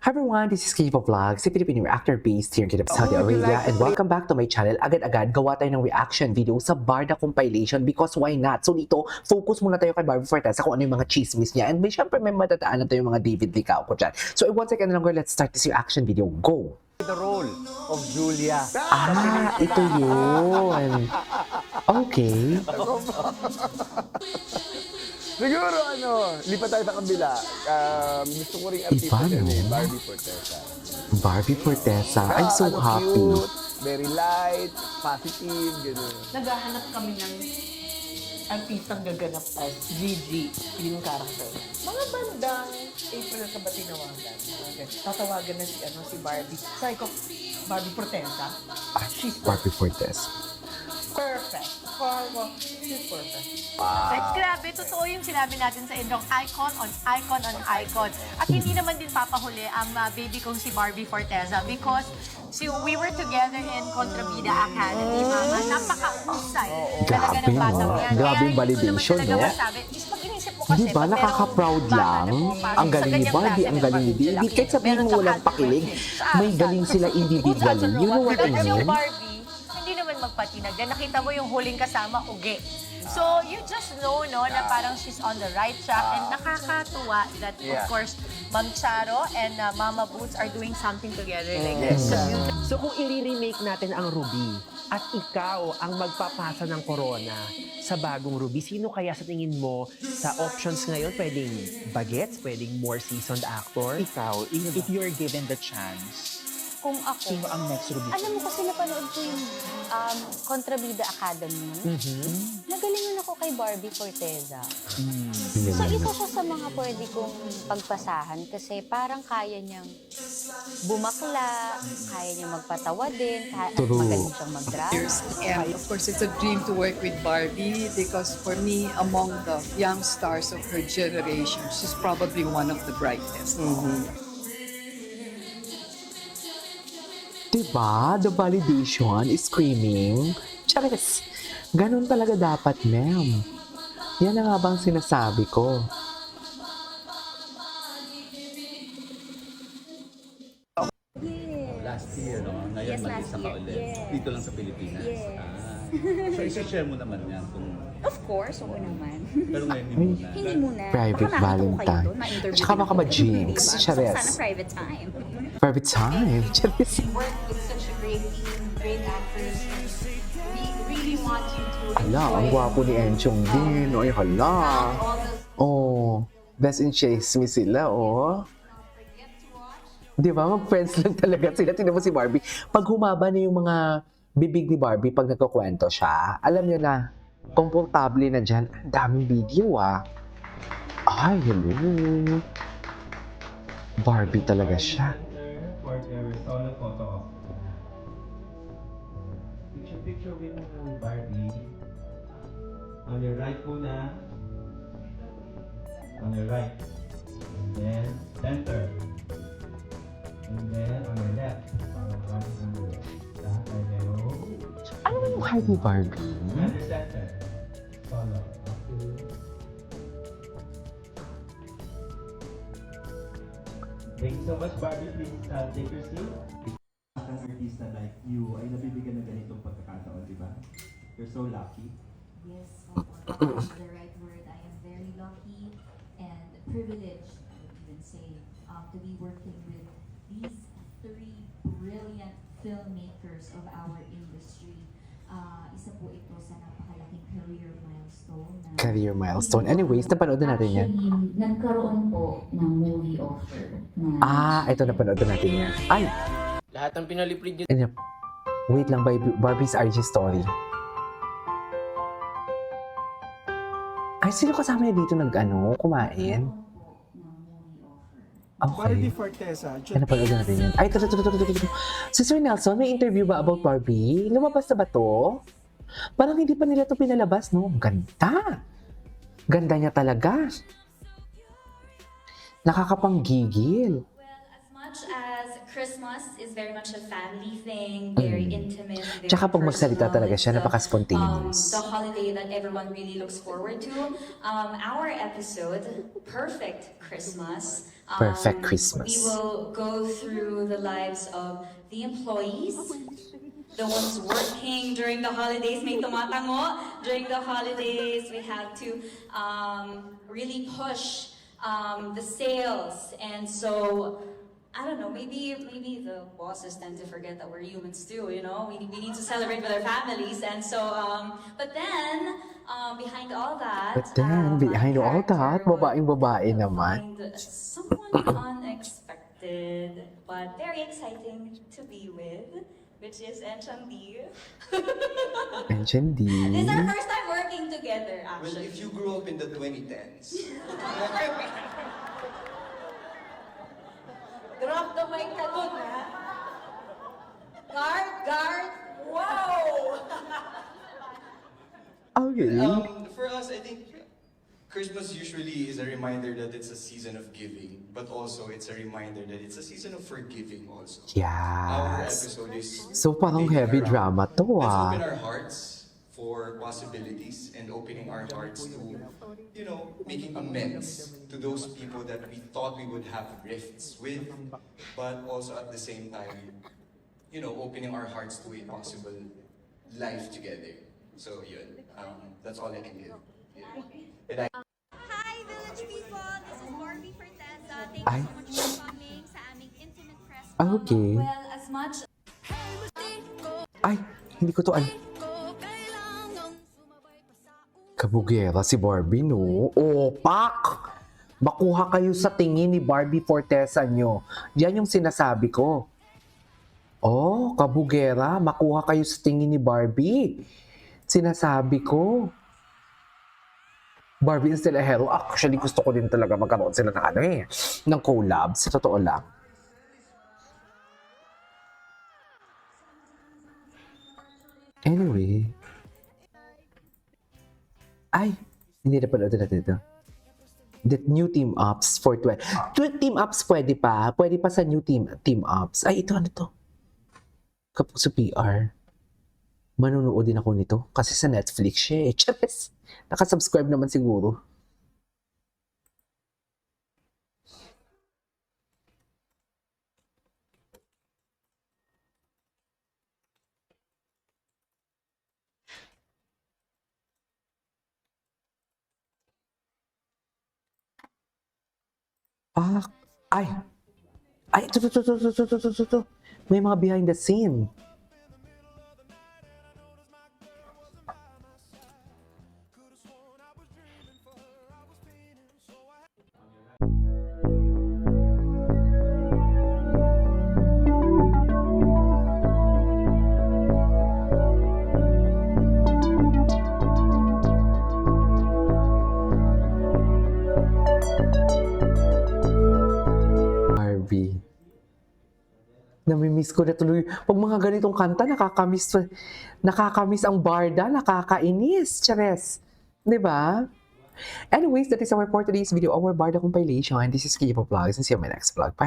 Hi everyone, this is Kiva Vlogs, a Filipino reactor based here in Saudi Arabia, and welcome back to my channel. Agad-agad, gawa tayo ng reaction video sa Barda compilation because why not? So dito, focus muna tayo kay Barbie Forteza kung ano yung mga chismis niya, and syempre may matadaanan tayo yung mga David Licao ko dyan. So one second lang, let's start this reaction video. Go! The role of Julia. Ito yun. Okay. Siguro lipat tayo sa kabila. Gusto ko rin artista Iba, din no? Barbie Forteza. Barbie Forteza, I'm so happy. Cute, very light, positive, gano'n. Naghahanap kami ng artistang gaganap as Gigi, yung character. Mga bandang April ka ba tinawagan? Okay. Tatawagan na si Barbie. Sabi ko, Barbie Forteza. She's Barbie Forteza. perfect. She's perfect. At grabe, totoo yung sinabi natin sa Indong, icon on icon on icon. At hindi naman din papahuli ang baby kong si Barbie Forteza because we were together in Contrabida Academy, mama. Napaka-usay. Talaga ng Grabe, batang no? yan. Grabe Kaya yung hindi ko validation, naman talaga no? masabi. Is pag inisip mo kasi, Di ba, pag merong nakaka-proud bata lang? na pumapasok Ang sa galing ni ganyang Barbie, klase, ang galing ni Barbie David. Laki, Kahit sabihin meron mo kang walang pakilig, advert. may galing sila individually. You know what I Tapos yung mean? Barbie, hindi naman magpatinag. Yan, nakita mo yung huling kasama, ugi. So, you just know, no, na parang she's on the right track and nakakatuwa that, of course, Ma'am Charo and Mama Boots are doing something together like this. So kung i-remake natin ang Ruby at ikaw ang magpapasa ng corona sa bagong Ruby, sino kaya sa tingin mo sa options ngayon? Pwedeng bagets, pwedeng more seasoned actor? Ikaw, if you're given the chance, Kung ako, sino ang next Ruby? alam mo kasi napanood ko yung Contrabida Academy. Nagalingan ako kay Barbie Forteza. So isa siya sa mga pwede kong pagpasahan kasi parang kaya niyang bumakla, kaya niyang magpatawa din, True. magaling siyang mag-drama. And of course, it's a dream to work with Barbie because for me, among the young stars of her generation, she's probably one of the brightest. Diba? The validation is screaming. Charis! Ganun talaga dapat, ma'am. Yan na nga bang sinasabi ko. Last year, no? Ngayon Yes, last mag-isa ka year. ulit. Yes. Dito lang sa Pilipinas. Yes. So, isa-share mo naman yan kung... Of course, oo naman. Pero ngayon, hindi muna. Hindi muna. Private Baka nakita ko kayo Valentine. doon, ma-interview Tsaka ko baka kayo. ma-jinx. Diba? Gusto ko Charis. sana private time. Private time. Charis. Work with such a great team, great actors, and we really want you to Hala, ang gwapo ni Enchong din. Ay, hala. all those Oh, best in chismis sila, oh. Di ba? Mag-friends lang talaga sila. Tingnan mo si Barbie. Pag humaba na yung mga bibig ni Barbie pag nagkukwento siya, alam niyo na, komportable na dyan. Ang daming video, ah. Ay, hello. Barbie talaga siya. Picture with Barbie. On your right muna. On your right. And then center. And then on your left. Ano ba yung height ni Barbie? And the center. Follow. Thank you so much, Barbie. Please take your seat. Ang artista like you ay nabibigyan ng ganitong pagkakataon, di ba? You're so lucky. Yes, that's the right word. I am very lucky and privileged, I would even say, to be working with these three brilliant filmmakers of our industry. Isa po ito sa napakalaking career milestone. Career milestone. Anyways, napanood na natin yan. Actually, nagkaroon po ng movie offer. Ito napanood na natin yan. Ay! Lahat ng pinaliprid niyo. Wait lang, Barbie's RG story. Ay, sino kasama niya dito kumain? Okay. Barbie Forteza. Ano pa natin yan? Ay, ito. Si Sir Nelson, may interview ba about Barbie? Lumabas na ba to? Parang hindi pa nila to pinalabas, no? Ganda! Ganda niya talaga. Nakakapanggigil. Well, as much as Chris Christmas is very much a family thing, very intimate, very Tsaka pag magsalita personal. talaga siya, It's the, napaka-spontaneous. the holiday that everyone really looks forward to. Our episode, Perfect Christmas. Perfect Christmas. We will go through the lives of the employees, the ones working during the holidays, may tumatango during the holidays. We have to really push the sales, and so I don't know, maybe the bosses tend to forget that we're humans too, you know? We need to celebrate with our families, and so, but then, behind all that, But then, my behind all that, character would babaeng-babae naman. find someone unexpected, but very exciting to be with, which is Enchandi. Mention This is our D. first time working together, Well, actually. if you grew up in the 2010s, Drop the mic ka dun, ha? Guard! Wow! Okay. for us, I think Christmas usually is a reminder that it's a season of giving, but also it's a reminder that it's a season of forgiving also. Our Yes. episode is So parang taking heavy around. drama to Let's open ah. our hearts for possibilities and opening our hearts to, you know, making amends to those people that we thought we would have rifts with, but also at the same time, you know, opening our hearts to a possible life together. So yun, that's all I can give. Yeah. And I Hi, Village people! This is Barbie Forteza. Thank Ay. you so much for coming sa aming intimate press. Okay. Well, as much Ay, hindi ko to Kabugera si Barbie, no? Opak! Makuha kayo sa tingin ni Barbie Forteza nyo. Yan yung sinasabi ko. Oh, kabugera, makuha kayo sa tingin ni Barbie. Sinasabi ko. Barbie and Stella Hell, actually gusto ko din talaga magkaroon sila ng ng collab. Sa totoo lang. Anyway. Ay, hindi na pala natin ito. The new team ups for 20. Team ups pwede pa. Pwede pa sa new team ups. Ay, ito ano to? Kapuso PR. Manunood din ako nito. Kasi sa Netflix siya eh. Charis. Nakasubscribe naman siguro. Ah, ay. Ay, ito. May mga behind the scene. Barbie. Namimiss ko na tuloy. Pag mga ganitong kanta, nakakamiss ang barda, nakakainis. Chares. Diba? Anyways, that is our for today's video, our barda compilation. And this is Kiyo Vlogs, and see you on my next vlog. Bye!